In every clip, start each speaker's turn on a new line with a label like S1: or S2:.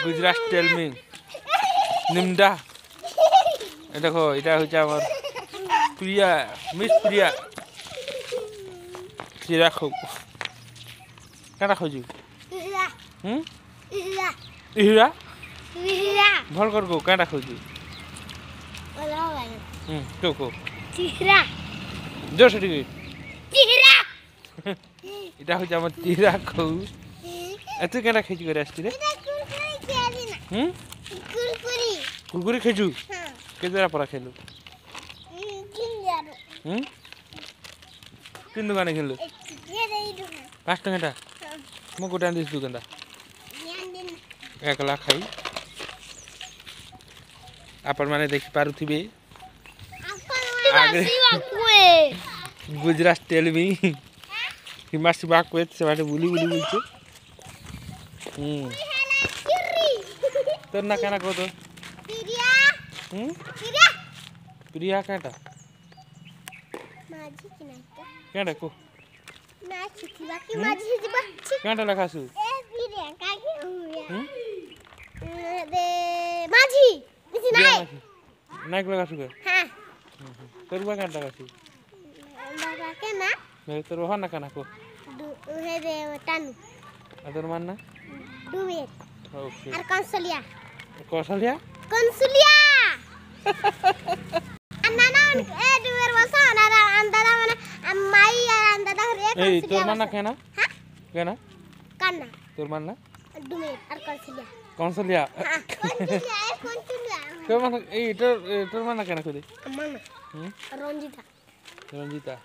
S1: Gujarat tell me निम्डा देखो এটা হচ্ছে আমার প্রিয়া মিস প্রিয়া চিরা খাও কেনা খাওছি হুম ইহরা ভাল কর গো কেনা খাওছি কো কো চিরা জোর সেটি চিরা এটা হচ্ছে আমার চিরা খাও এত কেনা খাইছি করে আসছি রে হুম কুরকুরি খাইছু কেদারা পরা খেলু হুম তিন দোকানে খেলু 5 টাকাটা মো গোটা দিস দোকানটা একলা খাই আপন মানে দেখি পারুথিবে गुजरात टेल मी हिमासी बाग को से बाटे बुली बुली बोलछे तो ना केना को तो प्रिया प्रिया प्रिया काटा माझी की नाही तो केडा को ना छिवा की माझी जिबा काटा लखासु ए प्रिया का के दे माझी किसी नाही नाक लखासु के हां तोरवा काटा लखासु बाबा के ना मैं तो रोहन ना काना को हे दे टानु अदर मान ना डुवे ओके और कौशल्या कौशल्या कौशल्या अन्ना ए डुवेर बसा ना अंदादा माने माई अंदादा रे ए तोर मान ना केना हां केना काना तोर मान ना डुवे और कौशल्या हां कौशल्या तो मान ए तोर मान ना केना को दे मान रंजिता रंजिता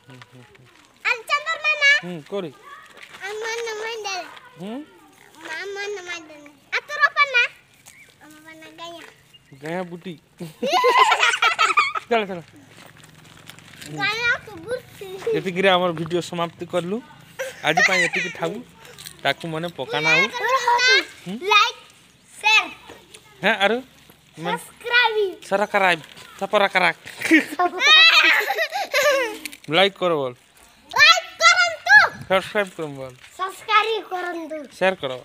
S1: चंदर माना कोरी अमन मंडल अमन मंडल अतरो पन्ना अमन गया गया बुटी चल चल गया तो बुटी एति गिरे हमर वीडियो समाप्ति करलु आज पाई एति की थाउ ताकू मने पकाना हो लाइक शेयर हां आरो सब्सक्राइब लाइक करो बोल लाइक करंतु सब्सक्राइब करो बोल सब्सक्राइब करंतु शेयर करो